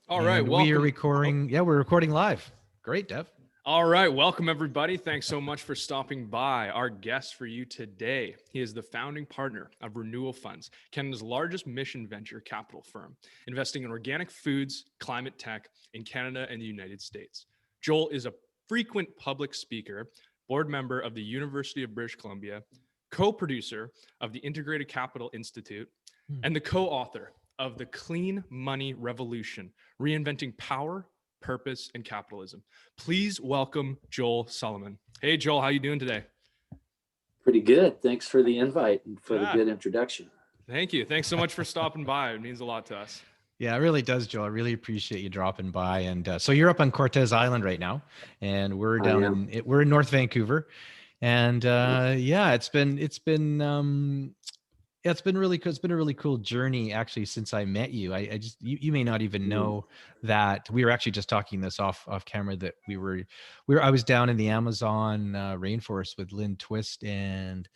All right, And we are welcome. recording. Yeah, we're recording live. Great, Dev. All right, welcome everybody. Thanks so much for stopping by. Our guest for you today, he is the founding partner of Renewal Funds, Canada's largest mission venture capital firm, investing in organic foods, climate tech in Canada and the United States. Joel is a frequent public speaker, board member of the University of British Columbia, co-producer of the Integrated Capital Institute, and the co-author of The Clean Money Revolution, Reinventing Power, Purpose, and Capitalism. Please welcome Joel Solomon. Hey, Joel, how you doing today? Pretty good. Thanks for the invite and for the good introduction. Thank you. Thanks so much for stopping by. It means a lot to us. Yeah, it really does, Joel. I really appreciate you dropping by. And so you're up on Cortez Island right now, and we're down we're in North Vancouver. And yeah, it's been really cool. It's been a really cool journey actually since I met you. I just you may not even know that we were actually just talking this off camera that I was down in the Amazon rainforest with Lynn Twist and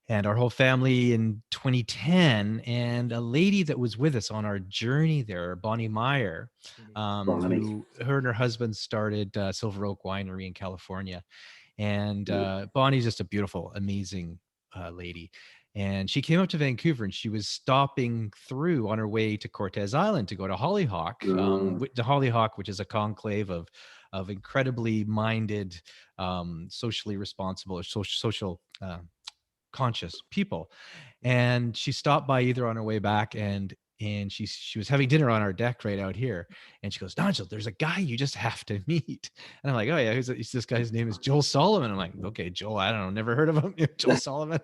our whole family in 2010, and a lady that was with us on our journey there, Bonnie Meyer, who her and her husband started Silver Oak Winery in California. And Bonnie's just a beautiful, amazing lady. And she came up to Vancouver, and she was stopping through on her way to Cortez Island to go to Hollyhock, the Hollyhock, which is a conclave of incredibly minded, socially responsible or social conscious people. And she stopped by either on her way back, and she was having dinner on our deck right out here, and she goes, "Nigel, there's a guy you just have to meet." And I'm like, "Oh yeah, who's this guy's name is Joel Solomon." I'm like, "Okay, Joel, I don't know, never heard of him." Joel Solomon.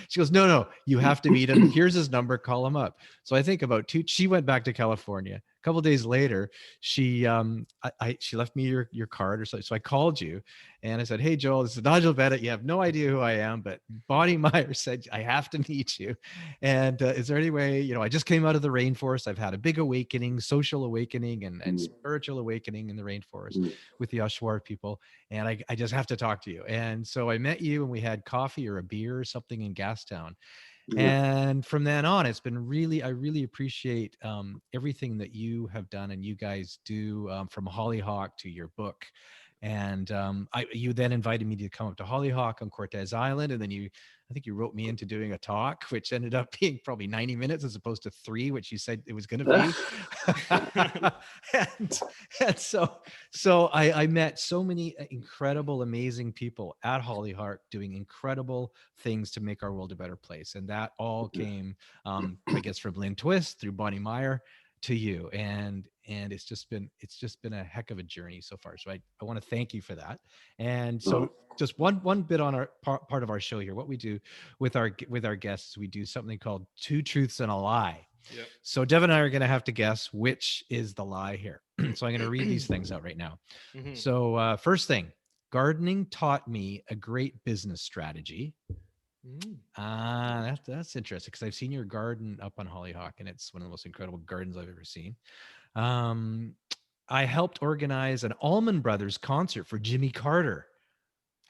She goes, "No, you have to meet him. Here's his number, call him up." So I think she went back to California. A couple of days later, she left me your card or so. So I called you and I said, "Hey Joel, this is Nigel Bennett. You have no idea who I am, but Bonnie Meyer said I have to meet you. And is there any way, I just came out of the rainforest. I've had a big awakening, social awakening and spiritual awakening in the rainforest with the Oshawa people. And I just have to talk to you." And so I met you, and we had coffee or a beer or something in Gastown. And from then on, it's been I really appreciate everything that you have done and you guys do, from Hollyhock to your book. And you then invited me to come up to Hollyhock on Cortez Island. And then I think you wrote me into doing a talk, which ended up being probably 90 minutes as opposed to 3, which you said it was going to be. and so I met so many incredible, amazing people at Hollyhock doing incredible things to make our world a better place. And that all came, I guess, from Lynn Twist through Bonnie Meyer to you. And it's just been a heck of a journey so far. So I want to thank you for that. And so just one bit on our part of our show here, what we do with our guests, we do something called Two Truths and a Lie. Yep. So Dev and I are going to have to guess which is the lie here. So I'm going to read these things out right now. So first thing, gardening taught me a great business strategy. That's interesting, because I've seen your garden up on Hollyhock, and it's one of the most incredible gardens I've ever seen. I helped organize an Allman Brothers concert for Jimmy Carter.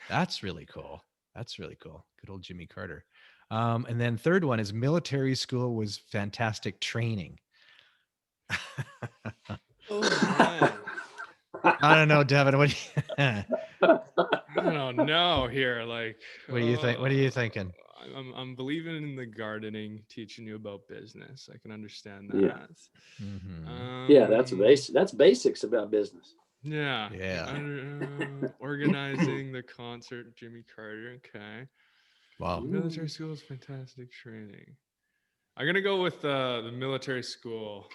That's really cool. Good old Jimmy Carter. And then third one is military school was fantastic training. Oh, I don't know, Devin. What do you I don't know here. Like, what do you think? What are you thinking? I'm believing in the gardening, teaching you about business. I can understand that. Yeah, that's basics about business. Yeah. Organizing the concert, Jimmy Carter. Okay. Wow. Military school is fantastic training. I'm gonna go with the military school.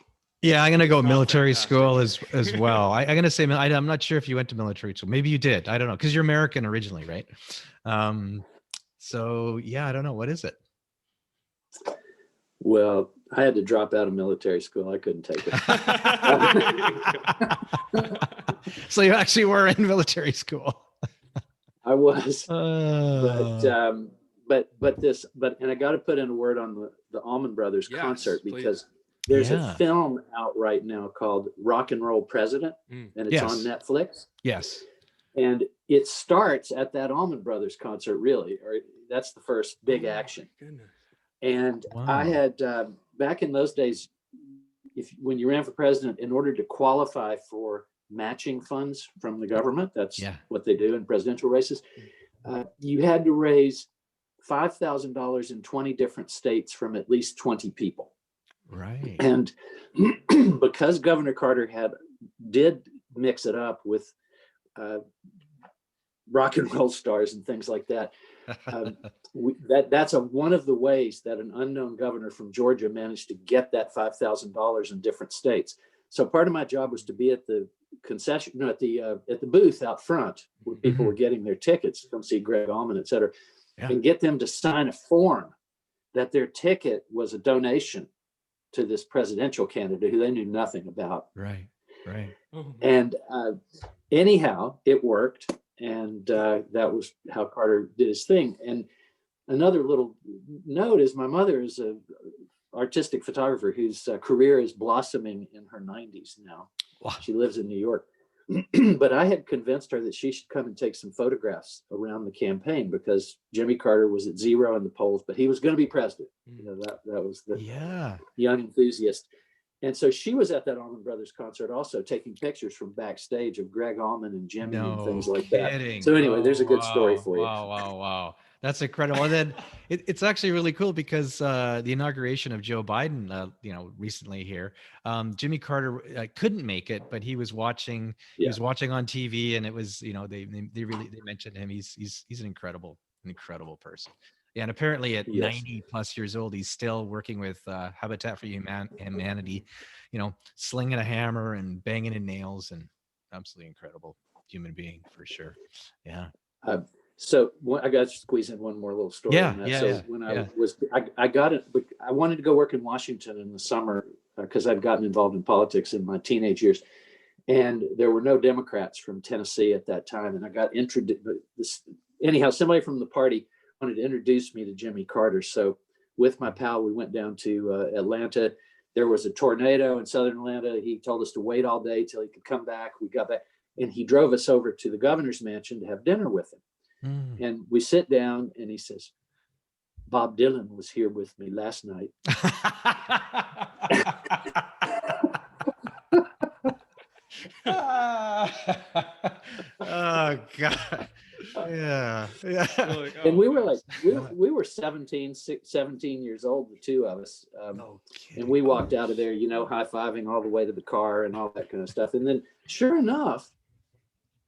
Yeah, I'm gonna go military school as well. I'm gonna say I'm not sure if you went to military school. Maybe you did. I don't know, because you're American originally, right? So yeah, I don't know. What is it? Well, I had to drop out of military school. I couldn't take it. So you actually were in military school. I was, but I got to put in a word on the Allman Brothers concert, because there's a film out right now called Rock and Roll President, and it's on Netflix. Yes. And it starts at that Allman Brothers concert, really, or that's the first big action. And I had, back in those days, when you ran for president, in order to qualify for matching funds from the government, that's what they do in presidential races, you had to raise $5,000 in 20 different states from at least 20 people. Right. And because Governor Carter did mix it up with rock and roll stars and things like that, that's one of the ways that an unknown governor from Georgia managed to get that $5,000 in different states. So part of my job was to be at the at the booth out front where people were getting their tickets to come see Greg Allman, et cetera, and get them to sign a form that their ticket was a donation to this presidential candidate who they knew nothing about. Right. And anyhow, it worked. And that was how Carter did his thing. And another little note is my mother is an artistic photographer whose career is blossoming in her 90s now. Wow. She lives in New York. But I had convinced her that she should come and take some photographs around the campaign because Jimmy Carter was at 0 in the polls, but he was going to be president. You know, that was the young enthusiast. And so she was at that Allman Brothers concert also taking pictures from backstage of Greg Allman and Jimmy and things like that. So anyway, there's a good story for you. Wow. That's incredible. And then it's actually really cool because the inauguration of Joe Biden, recently here, Jimmy Carter couldn't make it, but he was watching. He was watching on TV, and it was they mentioned him. He's an incredible person. Yeah, and apparently at 90 plus years old, he's still working with Habitat for Humanity, slinging a hammer and banging in nails, and absolutely incredible human being for sure. Yeah. So I got to squeeze in one more little story on that. When I got it, I wanted to go work in Washington in the summer because I'd gotten involved in politics in my teenage years, and there were no Democrats from Tennessee at that time. And I got introduced. Anyhow, somebody from the party wanted to introduce me to Jimmy Carter. So with my pal, we went down to Atlanta. There was a tornado in southern Atlanta. He told us to wait all day till he could come back. We got back and he drove us over to the governor's mansion to have dinner with him. And we sit down and he says, Bob Dylan was here with me last night. Oh God. Yeah. And we were like, we were 17 years old, the two of us. And we walked out of there, high-fiving all the way to the car and all that kind of stuff. And then sure enough,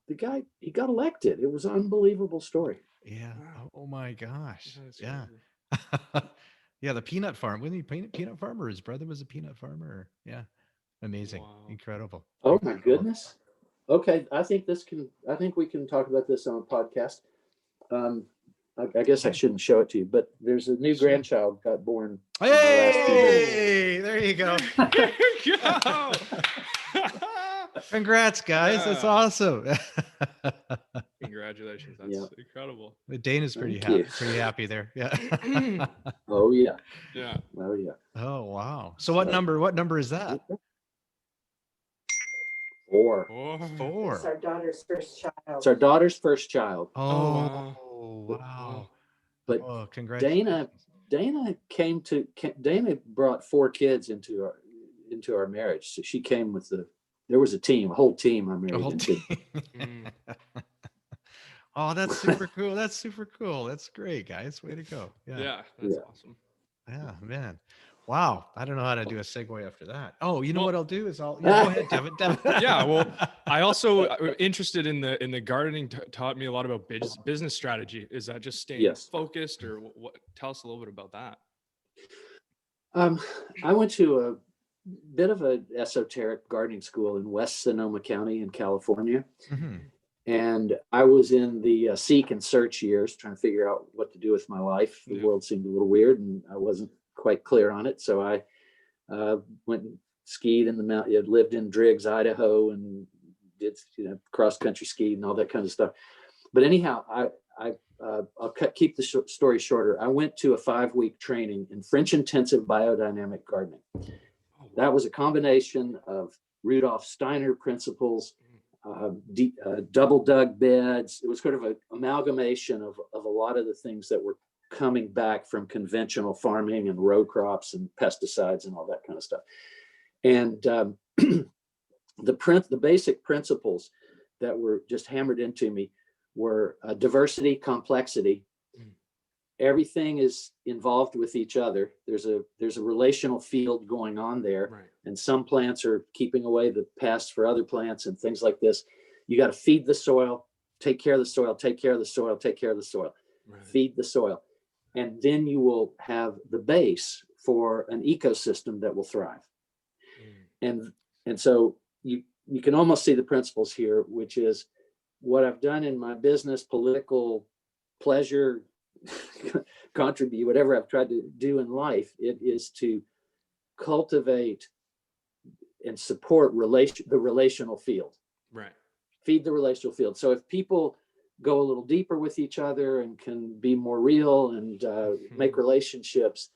the guy, he got elected. It was an unbelievable story. Yeah. Oh my gosh. Yeah. Yeah. The peanut farm. Wasn't he peanut farmer? His brother was a peanut farmer. Yeah. Amazing. Wow. Incredible. Oh my goodness. Okay. I think we can talk about this on a podcast. I guess I shouldn't show it to you, but there's a new grandchild got born. Hey, there you go. There you go. Congrats, guys. That's awesome. Congratulations. That's incredible. Dana's pretty happy there. Yeah. Oh yeah. Yeah. Oh yeah. Oh wow. So what number is that? 4. It's our daughter's first child. It's our daughter's first child. Oh wow. But congratulations. Dana brought 4 kids into our marriage. So she came with there was a whole team I married into. Oh, that's super cool. That's super cool. That's great, guys. Way to go. Yeah, that's awesome. Yeah, man. Wow. I don't know how to do a segue after that. Oh, what I'll do is go ahead, Devin. Yeah. Well, I also interested in the gardening taught me a lot about business strategy. Is that just staying focused or what? Tell us a little bit about that. I went to a bit of an esoteric gardening school in West Sonoma County in California. Mm-hmm. And I was in the seek and search years trying to figure out what to do with my life. The world seemed a little weird and I wasn't quite clear on it. So I went and skied in the mountain, lived in Driggs, Idaho, and did cross country skied and all that kind of stuff. But anyhow, I'll keep the story shorter. I went to a 5-week training in French intensive biodynamic gardening. That was a combination of Rudolf Steiner principles, double dug beds. It was sort of an amalgamation of a lot of the things that were coming back from conventional farming and row crops and pesticides and all that kind of stuff. And the basic principles that were just hammered into me were diversity, complexity. Everything is involved with each other. There's a relational field going on there, Right. and some plants are keeping away the pests for other plants and things like this. You got to feed the soil, take care of the soil, take care of the soil, take care of the soil, Right. feed the soil, and then you will have the base for an ecosystem that will thrive. And so you can almost see the principles here, which is what I've done in my business, political, pleasure, contribute, whatever I've tried to do in life. It is to cultivate and support the relational field. Right. Feed the relational field. So if people go a little deeper with each other and can be more real and make relationships,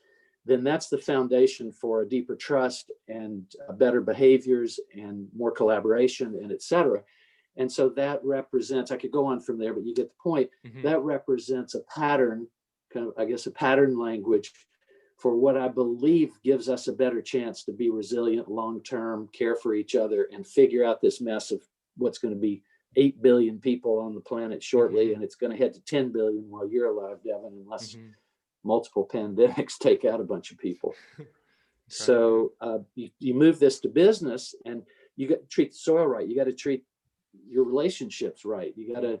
then that's the foundation for a deeper trust and better behaviors and more collaboration and et cetera. And so that represents, I could go on from there, but you get the point. That represents a pattern, kind of, I guess, a pattern language for what I believe gives us a better chance to be resilient, long-term, care for each other, and figure out this mess of what's going to be 8 billion people on the planet shortly, and it's going to head to 10 billion while you're alive, Devin, unless multiple pandemics take out a bunch of people. So you move this to business, and you got to treat the soil right. You got to treat your relationships right. You got to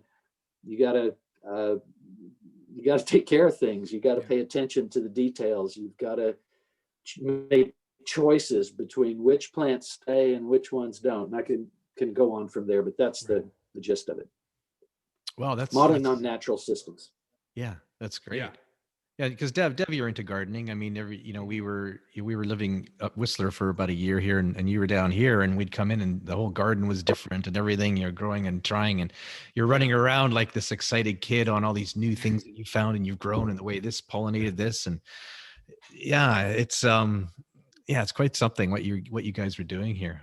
take care of things. You got to pay attention to the details. You've got to make choices between which plants stay and which ones don't. And I can go on from there, but that's the gist of it. Wow, that's modeling on natural systems. Yeah, that's great. Yeah. Yeah, because Dev, you're into gardening. I mean, we were living up Whistler for about a year here, and you were down here, and we'd come in, and the whole garden was different, and everything you're growing and trying, and you're running around like this excited kid on all these new things that you found and you've grown, and the way this pollinated this, and it's quite something what you guys were doing here.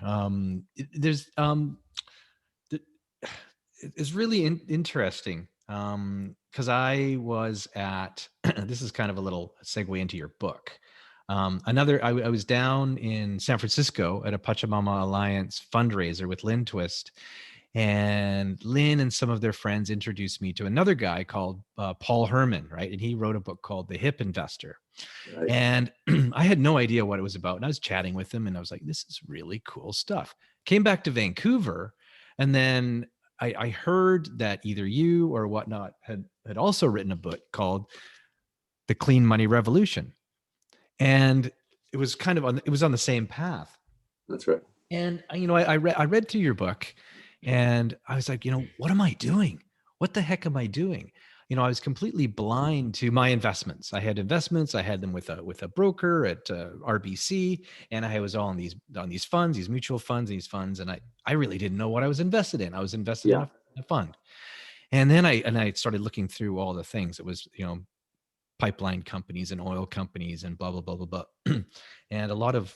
It's really interesting. Because I was at, this is kind of a little segue into your book. I was down in San Francisco at a Pachamama Alliance fundraiser with Lynn Twist, and Lynn and some of their friends introduced me to another guy called Paul Herman, right? And he wrote a book called The Hip Investor. Right. And I had no idea what it was about. And I was chatting with him, and I was like, this is really cool stuff. Came back to Vancouver, and then I heard that either you or whatnot had also written a book called The Clean Money Revolution. And it was kind of it was on the same path. That's right. And, I read through your book, and I was like, what am I doing? What the heck am I doing? I was completely blind to my investments. I had investments. I had them with a broker at RBC, and I was all on these funds, these mutual funds, and I really didn't know what I was invested in. I was invested in a fund, and then I started looking through all the things. It was pipeline companies and oil companies and blah blah blah blah blah, and a lot of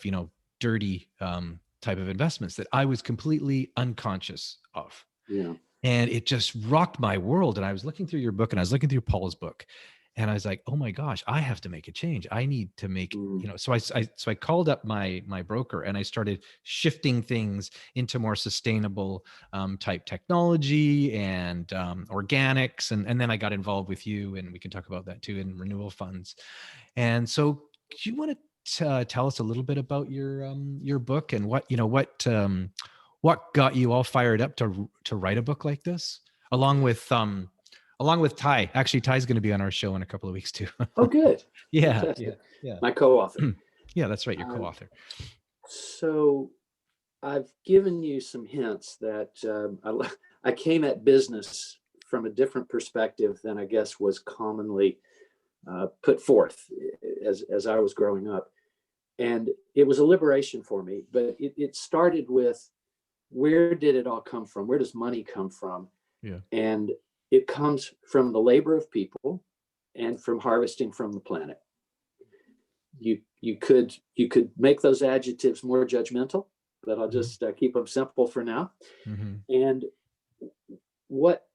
dirty type of investments that I was completely unconscious of. Yeah. And it just rocked my world. And I was looking through your book, and I was looking through Paul's book, and I was like, oh my gosh, I have to make a change. I need to make, so I called up my broker, and I started shifting things into more sustainable type technology and organics. And then I got involved with you, and we can talk about that too, in Renewal Funds. And so do you want to tell us a little bit about your book and what got you all fired up to write a book like this, along with Ty? Actually, Ty's going to be on our show in a couple of weeks too. Oh, good. Yeah. My co-author. Yeah, that's right. Your co-author. So I've given you some hints that I came at business from a different perspective than I guess was commonly put forth as I was growing up. And it was a liberation for me, but it started with, where did it all come from? Where does money come from? Yeah. And it comes from the labor of people and from harvesting from the planet. You could make those adjectives more judgmental, but I'll just keep them simple for now. And what?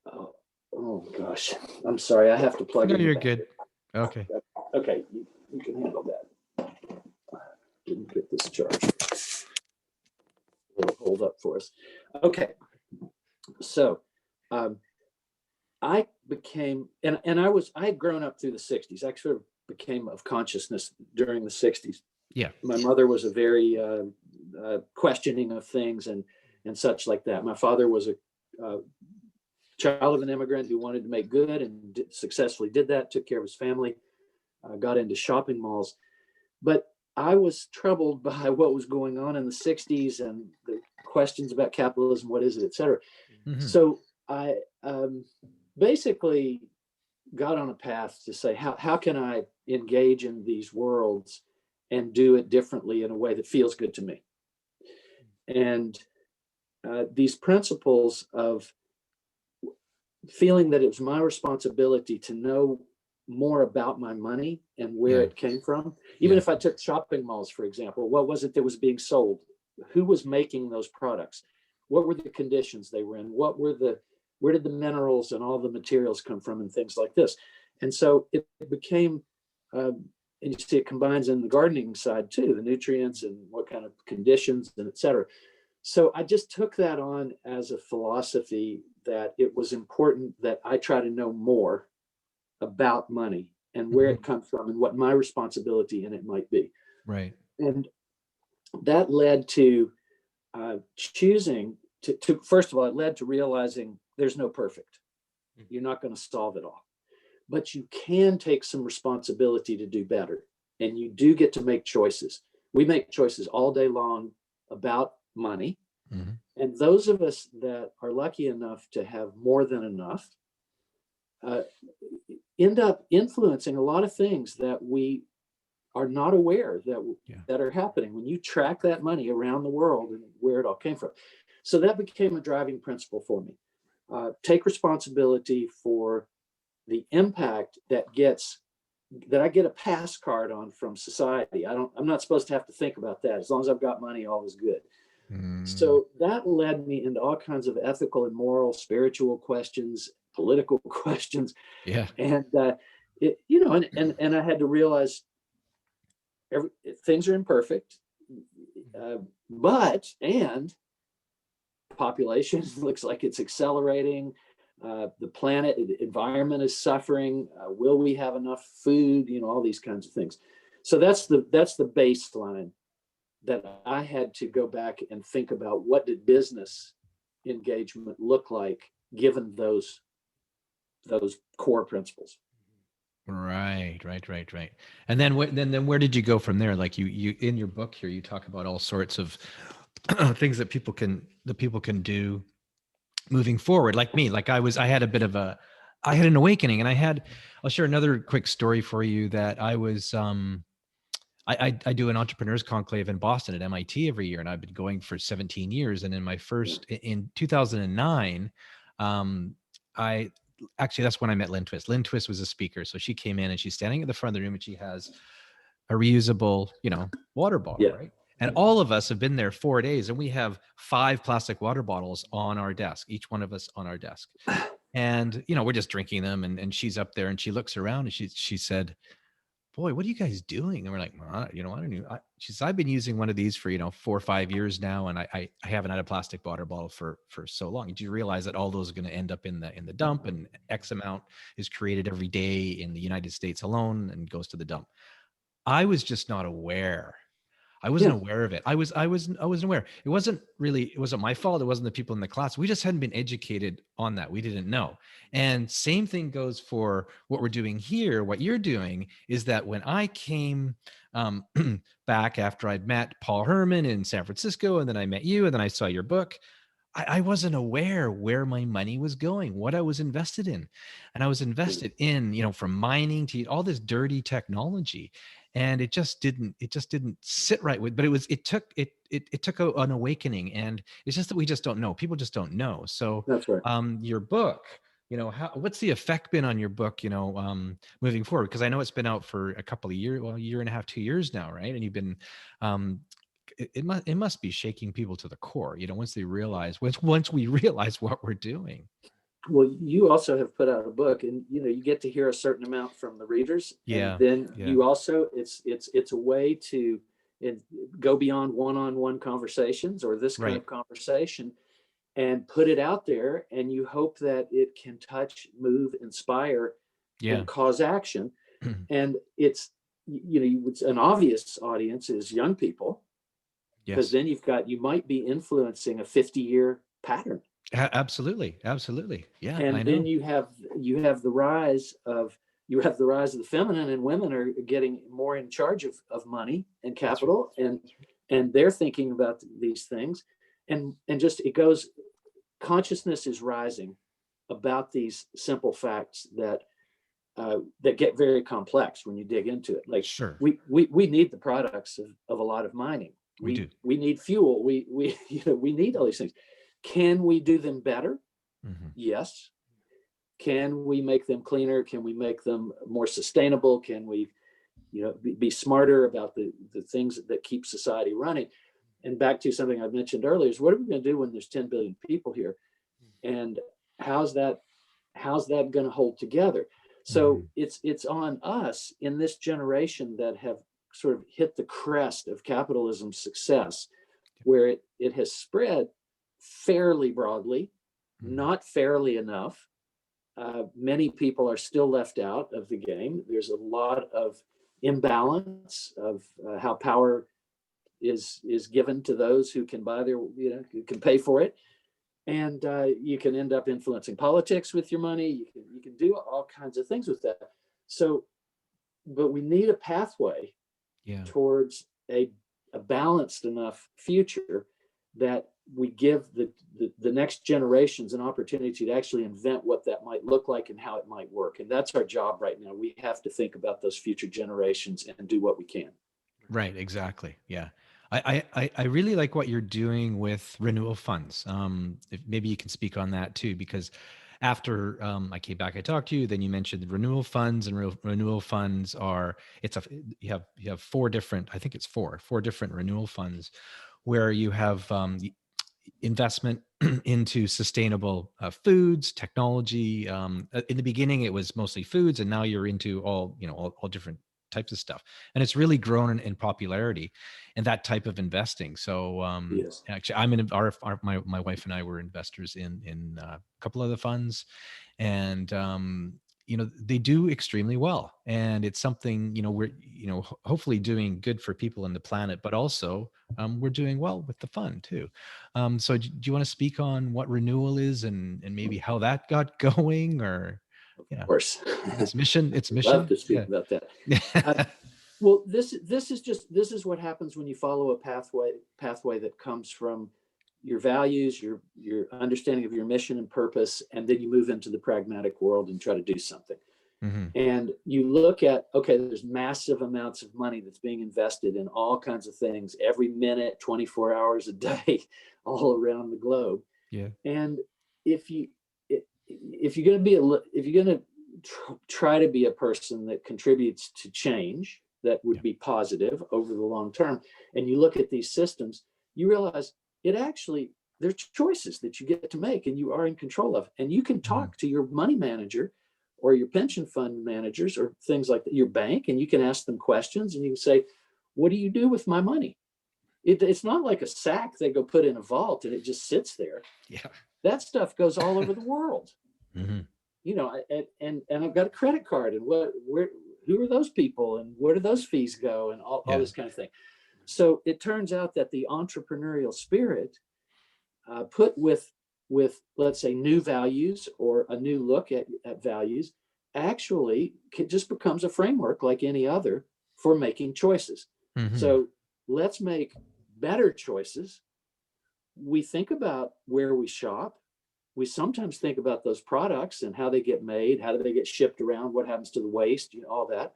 Oh gosh, I'm sorry. I have to plug. No, you're good. Okay. Okay, you can handle that. Didn't get this charge. it'll hold up for us. Okay. So I became, and I had grown up through the 60s. I sort of became of consciousness during the 60s. Yeah. My mother was a very questioning of things and such like that. My father was a child of an immigrant who wanted to make good and successfully did that, took care of his family, got into shopping malls. But I was troubled by what was going on in the 60s and the questions about capitalism, what is it, et cetera. Mm-hmm. So I basically got on a path to say, how can I engage in these worlds and do it differently in a way that feels good to me? And these principles of feeling that it was my responsibility to know more about my money and where it came from. Even if I took shopping malls, for example, what was it that was being sold? Who was making those products? What were the conditions they were in? Where did the minerals and all the materials come from and things like this? And so it became, and you see it combines in the gardening side too, the nutrients and what kind of conditions and et cetera. So I just took that on as a philosophy that it was important that I try to know more about money and where it comes from and what my responsibility in it might be. Right. And that led to choosing to, first of all, it led to realizing there's no perfect. You're not going to solve it all, but you can take some responsibility to do better. And you do get to make choices. We make choices all day long about money. Mm-hmm. And those of us that are lucky enough to have more than enough end up influencing a lot of things that we are not aware that are happening when you track that money around the world and where it all came from. So that became a driving principle for me. Take responsibility for the impact that I get a pass card on from society. I'm not supposed to have to think about that. As long as I've got money, all is good. So that led me into all kinds of ethical and moral, spiritual questions, political questions. Yeah. And and I had to realize things are imperfect, but population looks like it's accelerating. The planet, the environment is suffering. Will we have enough food? All these kinds of things. So that's the baseline that I had to go back and think about. What did business engagement look like given those core principles? Right. And then then where did you go from there? Like you in your book here, you talk about all sorts of things that people can do moving forward. Like me, I had an awakening, and I'll share another quick story for you that I was, I do an entrepreneurs conclave in Boston at MIT every year, and I've been going for 17 years. And in my first, in 2009, that's when I met Lynn Twist. Lynn Twist was a speaker. So she came in and she's standing at the front of the room and she has a reusable, water bottle, right? And all of us have been there 4 days and we have 5 plastic water bottles on our desk, each one of us on our desk. And, we're just drinking them. And she's up there and she looks around and she said, "Boy, what are you guys doing?" And we're like, "I don't know." She said, "I've been using one of these for, 4 or 5 years now. And I haven't had a plastic water bottle for so long. Did you realize that all those are going to end up in the dump, and X amount is created every day in the United States alone and goes to the dump?" I was just not aware. I wasn't aware of it. I wasn't aware. It wasn't my fault. It wasn't the people in the class. We just hadn't been educated on that. We didn't know. And same thing goes for what we're doing here. What you're doing is that when I came back after I'd met Paul Herman in San Francisco, and then I met you, and then I saw your book, I wasn't aware where my money was going, what I was invested in. And I was invested in, from mining to all this dirty technology. And it just didn't sit right with, but it took an awakening. And it's just that we just don't know. People just don't know. So that's right. Your book, what's the effect been on your book, moving forward? Because I know it's been out for a couple of years, a year and a half, 2 years now, right? And you've been, it must be shaking people to the core, once we realize what we're doing. Well, you also have put out a book, and you get to hear a certain amount from the readers. And then you also, it's a way to go beyond one-on-one conversations or this kind Right. of conversation, and put it out there, and you hope that it can touch, move, inspire, Yeah. and cause action. And it's, an obvious audience is young people, because Yes. then you might be influencing a 50-year pattern. Absolutely. Yeah. And I know. then you have the rise of the feminine, and women are getting more in charge of money and capital, and they're thinking about these things, and just it goes. Consciousness is rising about these simple facts that get very complex when you dig into it. Like, Sure. we need the products of a lot of mining. We do. We need fuel. We need all these things. Can we do them better? Mm-hmm. Yes. Can we make them cleaner? Can we make them more sustainable? Can we, be smarter about the things that keep society running? And back to something I mentioned earlier is, what are we going to do when there's 10 billion people here? And how's that going to hold together? So it's on us in this generation that have sort of hit the crest of capitalism's success, where it has spread fairly broadly, not fairly enough. Many people are still left out of the game. There's a lot of imbalance of how power is given to those who can buy who can pay for it. And you can end up influencing politics with your money. You can do all kinds of things with that. So, but we need a pathway towards a balanced enough future that we give the next generations an opportunity to actually invent what that might look like and how it might work. And that's our job right now. We have to think about those future generations and do what we can. Right. Exactly. Yeah. I really like what you're doing with Renewal Funds. If maybe you can speak on that too, because after I came back, I talked to you, then you mentioned the Renewal Funds, and Renewal Funds you have four different Renewal Funds, where you have investment into sustainable foods, technology. In the beginning, it was mostly foods, and now you're into all different types of stuff, and it's really grown in popularity and that type of investing. So Yes. actually, I'm in my wife and I were investors in a couple of the funds, and they do extremely well, and it's something we're hopefully doing good for people and the planet, but also we're doing well with the fund too. So do you want to speak on what Renewal is and maybe how that got going? Or Of course. Its mission. Love to speak about that. Well, this is what happens when you follow a pathway that comes from your values, your understanding of your mission and purpose, and then you move into the pragmatic world and try to do something. Mm-hmm. And you look at, okay, there's massive amounts of money that's being invested in all kinds of things every minute, 24 hours a day, all around the globe. Yeah. And if you're going to try to be a person that contributes to change that would be positive over the long term, and you look at these systems, you realize there's choices that you get to make and you are in control of. And you can talk to your money manager or your pension fund managers or things like that, your bank, and you can ask them questions, and you can say, what do you do with my money? It's not like a sack they go put in a vault and it just sits there. Yeah. That stuff goes all over the world. Mm-hmm. And I've got a credit card, and who are those people, and where do those fees go, and all this kind of thing. So it turns out that the entrepreneurial spirit, put with let's say new values or a new look at values, actually just becomes a framework like any other for making choices. Mm-hmm. So let's make better choices. We think about where we shop. We sometimes think about those products and how they get made, how do they get shipped around, what happens to the waste, all that,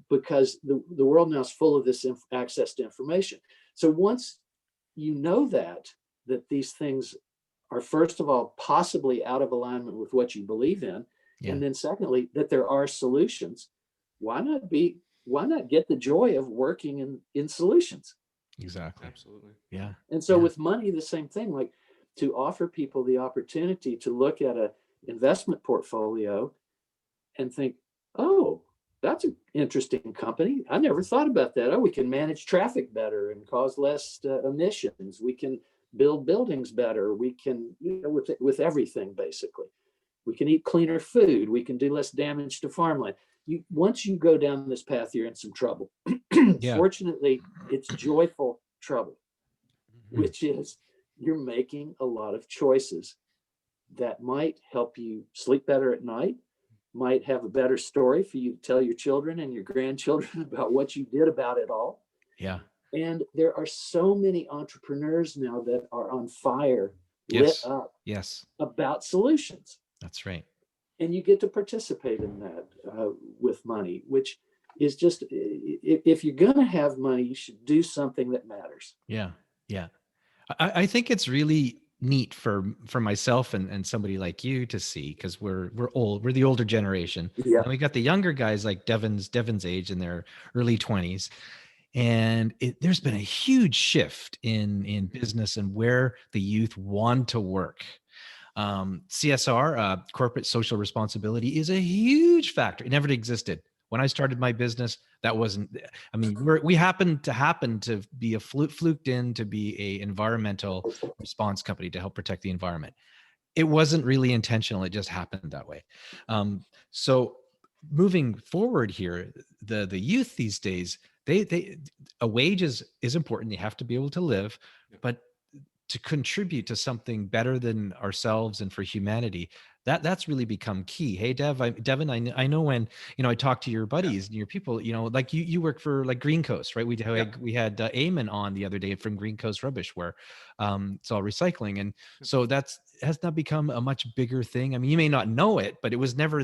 because the world now is full of this access to information. So once you know that these things are, first of all, possibly out of alignment with what you believe in, and then secondly, that there are solutions, why not get the joy of working in solutions? Exactly. Absolutely. Yeah. And so with money, the same thing, like to offer people the opportunity to look at an investment portfolio and think, oh, that's an interesting company. I never thought about that. Oh, we can manage traffic better and cause less emissions. We can build buildings better. We can, with everything, basically. We can eat cleaner food. We can do less damage to farmland. Once you go down this path, you're in some trouble. Yeah. Fortunately, it's joyful trouble, which is you're making a lot of choices that might help you sleep better at night, might have a better story for you to tell your children and your grandchildren about what you did about it all. Yeah. And there are so many entrepreneurs now that are on fire, Yes. lit up Yes. about solutions. That's right. And you get to participate in that with money, which is just, if you're going to have money, you should do something that matters. Yeah. Yeah. I think it's really neat for myself and somebody like you to see, because we're old, we're the older generation. Yeah. And we got the younger guys like Devin's age in their early 20s. And there's been a huge shift in business and where the youth want to work. CSR, corporate social responsibility, is a huge factor. It never existed. When I started my business, that wasn't, I mean, we happened to be fluked in to be a environmental response company to help protect the environment. It wasn't really intentional. It just happened that way. So moving forward here, the youth these days, a wage is important. They have to be able to live, but to contribute to something better than ourselves and for humanity, that's really become key. Hey, Devin, I know when, I talk to your buddies and your people, like you work for like Green Coast, right? We had Eamon on the other day from Green Coast Rubbish, where it's all recycling. And so has not become a much bigger thing. I mean, you may not know it, but it was never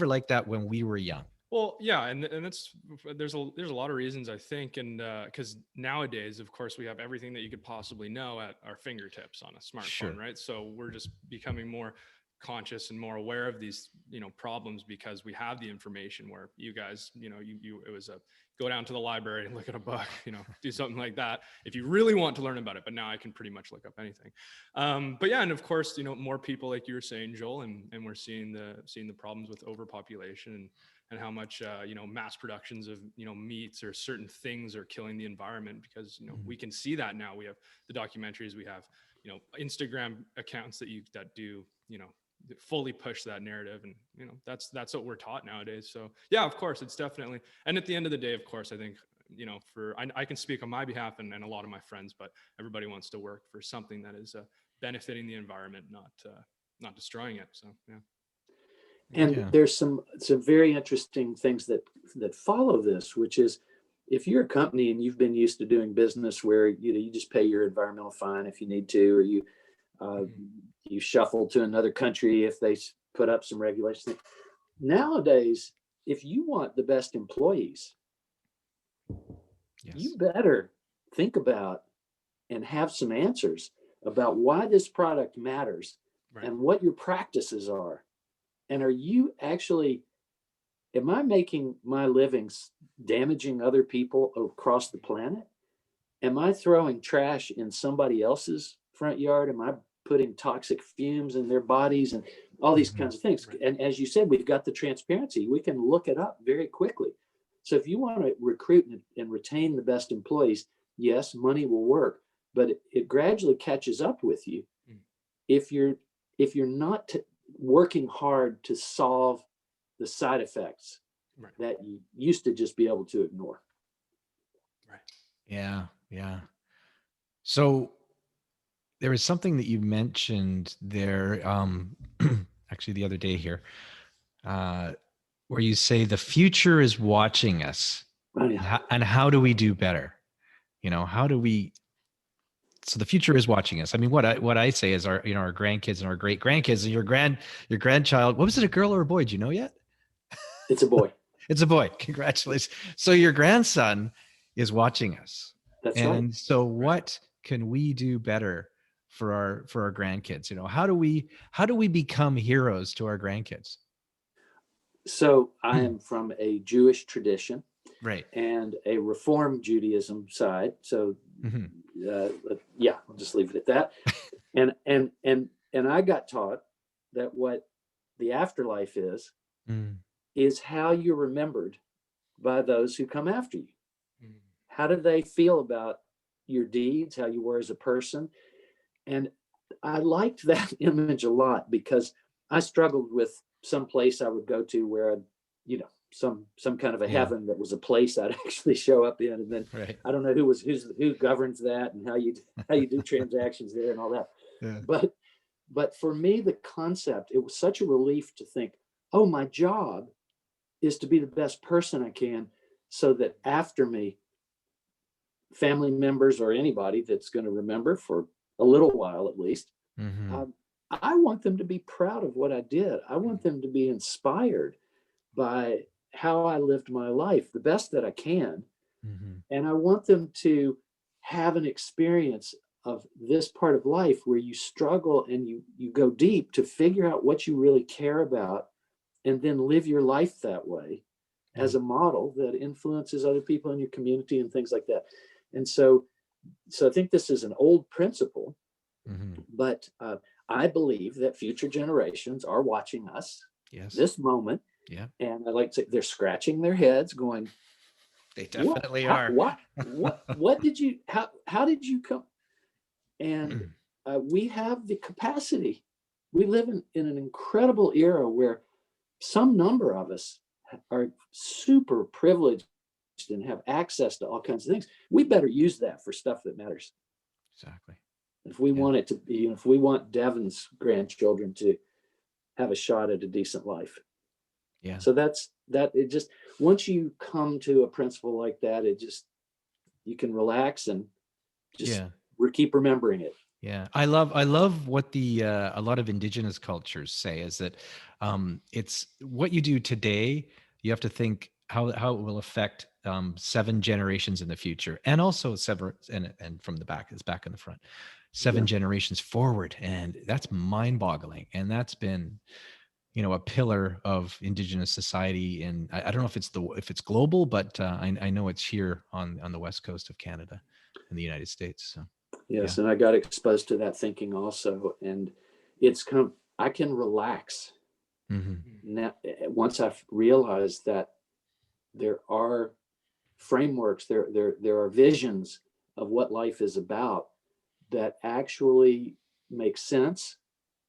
like that when we were young. Well, yeah, and there's a lot of reasons, I think, and because nowadays, of course, we have everything that you could possibly know at our fingertips on a smartphone, Sure. right? So we're just becoming more conscious and more aware of these, problems, because we have the information. Where you guys, it was go down to the library and look at a book, do something like that if you really want to learn about it. But now I can pretty much look up anything. But yeah, and of course, more people, like you were saying, Joel, and we're seeing the problems with overpopulation and how much mass productions of meats or certain things are killing the environment, because we can see that now. We have the documentaries, we have Instagram accounts that do fully push that narrative, and that's what we're taught nowadays. So yeah, of course, it's definitely, and at the end of the day, of course, I think I can speak on my behalf and a lot of my friends, but everybody wants to work for something that is benefiting the environment, not destroying it. So yeah. And there's some very interesting things that follow this, which is, if you're a company and you've been used to doing business where you just pay your environmental fine if you need to, or you shuffle to another country if they put up some regulations. Nowadays, if you want the best employees, you better think about and have some answers about why this product matters, right, and what your practices are. And are you actually, am I making my living damaging other people across the planet? Am I throwing trash in somebody else's front yard? Am I putting toxic fumes in their bodies and all these kinds of things? Right. And as you said, we've got the transparency. We can look it up very quickly. So if you want to recruit and retain the best employees, yes, money will work, but it gradually catches up with you if you're not working hard to solve the side effects that you used to just be able to ignore. Right. Yeah. So there was something that you mentioned there, actually the other day here, where you say the future is watching us. Oh, yeah. And how do we do better? So the future is watching us. I mean, what I say is our grandkids and our great grandkids and your grandchild. What was it, a girl or a boy? Do you know yet? It's a boy. It's a boy. Congratulations. So your grandson is watching us. That's right. And so what can we do better for our grandkids? How do we become heroes to our grandkids? So I am from a Jewish tradition, right, and a Reform Judaism side. So I'll just leave it at that. and I got taught that what the afterlife is how you're remembered by those who come after you? Mm. How do they feel about your deeds, how you were as a person? And I liked that image a lot because I struggled with some place I would go to where I'd, some kind of a heaven that was a place I'd actually show up in, and then Right. I don't know who governs that and how you do transactions there and all that. Yeah. But for me, the concept, it was such a relief to think, oh, my job is to be the best person I can, so that after me, family members or anybody that's going to remember for a little while at least, I want them to be proud of what I did. I want them to be inspired by how I lived my life the best that I can. And I want them to have an experience of this part of life where you struggle and you go deep to figure out what you really care about, and then live your life that way as a model that influences other people in your community and things like that. And so I think this is an old principle, but I believe that future generations are watching us this moment. Yeah. And I like to say they're scratching their heads going, they definitely are. What did you, how did you come? And we have the capacity. We live in an incredible era where some number of us are super privileged and have access to all kinds of things. We better use that for stuff that matters. Exactly. If we want it to be, if we want Devin's grandchildren to have a shot at a decent life. Yeah. So it just, once you come to a principle like that, you can relax and just keep remembering it. Yeah, I love what the a lot of indigenous cultures say is that it's what you do today. You have to think how it will affect 7 generations in the future, and also and from the back is back in the front, 7 generations forward, and that's mind-boggling. And that's been, a pillar of indigenous society, and I don't know if it's global, but I know it's here on the west coast of Canada in the United States. So. Yes, and I got exposed to that thinking also, and I can relax now once I've realized that there are frameworks, there are visions of what life is about that actually make sense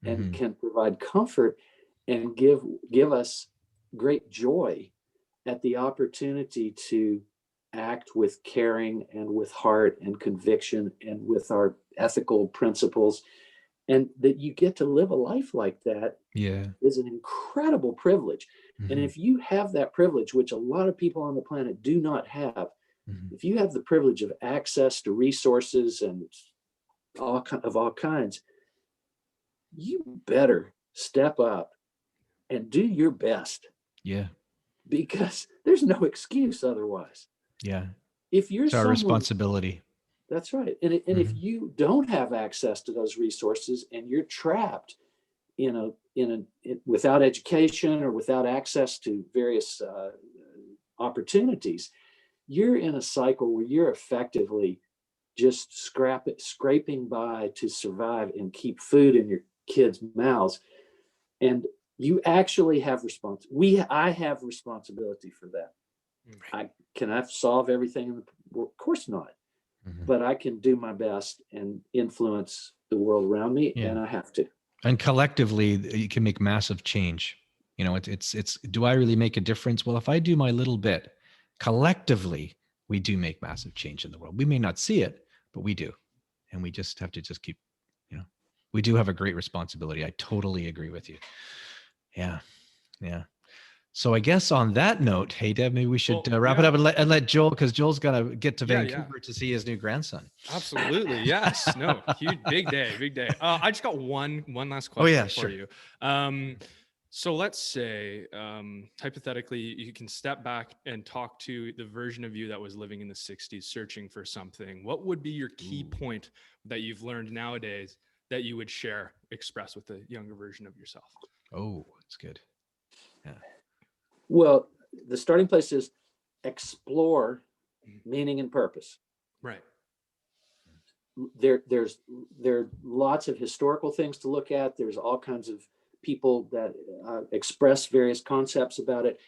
and can provide comfort and give us great joy at the opportunity to act with caring and with heart and conviction and with our ethical principles, and that you get to live a life like that is an incredible privilege. And if you have that privilege, which a lot of people on the planet do not have, if you have the privilege of access to resources and all kinds, you better step up and do your best. Because there's no excuse otherwise. If you're it's our responsibility. That's right. And if you don't have access to those resources and you're trapped without education or without access to various opportunities, you're in a cycle where you're effectively just scraping by to survive and keep food in your kids' mouths. And you actually have I have responsibility for that. Can I solve everything? Of course not. But I can do my best and influence the world around me, and I have to. And collectively, you can make massive change. It's do I really make a difference? Well, if I do my little bit, collectively, we do make massive change in the world. We may not see it, but we do. And we just have to keep, we do have a great responsibility. I totally agree with you. Yeah. So I guess on that note, hey, Deb, maybe we should wrap it up and let Joel, because Joel's got to get to Vancouver to see his new grandson. Absolutely. Yes. No, huge, big day. I just got one last question for you. So let's say, hypothetically, you can step back and talk to the version of you that was living in the 60s, searching for something. What would be your key point that you've learned nowadays that you would express with the younger version of yourself? Oh, that's good. Yeah. Well, the starting place is explore meaning and purpose. Right. There are lots of historical things to look at. There's all kinds of people that express various concepts about it.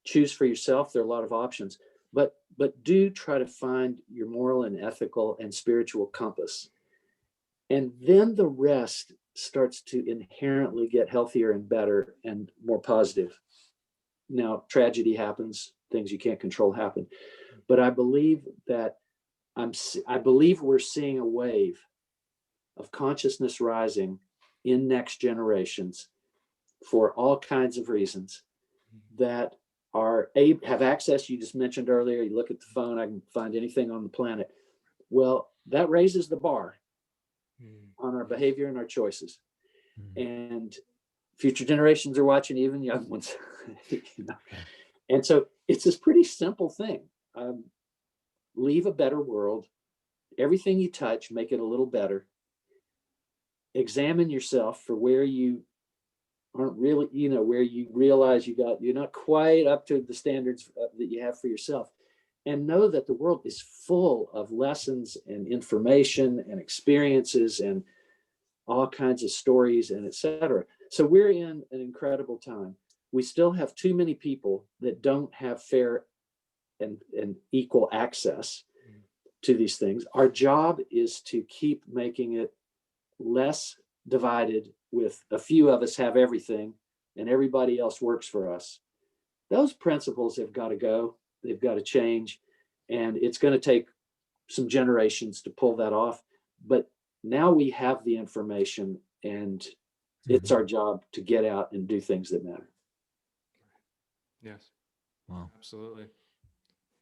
choose for yourself. There are a lot of options, but do try to find your moral and ethical and spiritual compass. And then the rest starts to inherently get healthier and better and more positive. Now, tragedy happens, things you can't control happen, but I believe that I believe we're seeing a wave of consciousness rising in next generations for all kinds of reasons that have access. You just mentioned earlier, you look at the phone, I can find anything on the planet. Well, that raises the bar on our behavior and our choices. And future generations are watching, even young ones. And so it's this pretty simple thing. Leave a better world. Everything you touch, make it a little better. Examine yourself for where you aren't really, where you realize you're not quite up to the standards that you have for yourself. And know that the world is full of lessons and information and experiences and all kinds of stories and etc. So we're in an incredible time. We still have too many people that don't have fair and equal access to these things. Our job is to keep making it less divided, with a few of us have everything and everybody else works for us. Those principles have got to go. They've got to change. And it's going to take some generations to pull that off. But now we have the information, and it's our job to get out and do things that matter. Yes. Wow. Absolutely.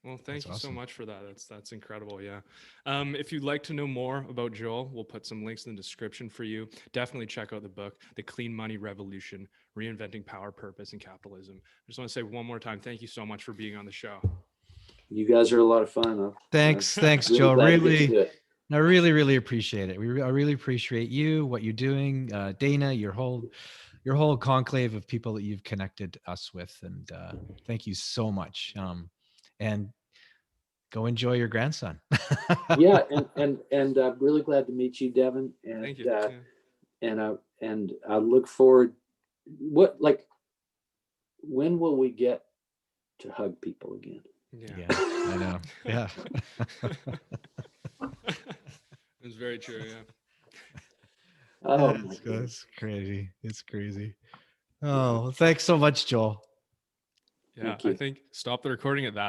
Well, thank you awesome. so much for that. That's incredible. Yeah. If you'd like to know more about Joel, we'll put some links in the description for you. Definitely check out the book, The Clean Money Revolution, Reinventing Power, Purpose, and Capitalism. I just want to say one more time, thank you so much for being on the show. You guys are a lot of fun. Thanks, Joe. I really appreciate it. I really appreciate you, what you're doing, Dana, your whole conclave of people that you've connected us with, and thank you so much. And go enjoy your grandson. Yeah, and I'm really glad to meet you, Devin. And Thank you. and I look forward. When will we get to hug people again? Yeah, I know. Yeah. It's very true. Yeah. Oh my goodness. That's crazy. It's crazy. Oh, well, thanks so much, Joel. Yeah. Thank you. I think stop the recording at that.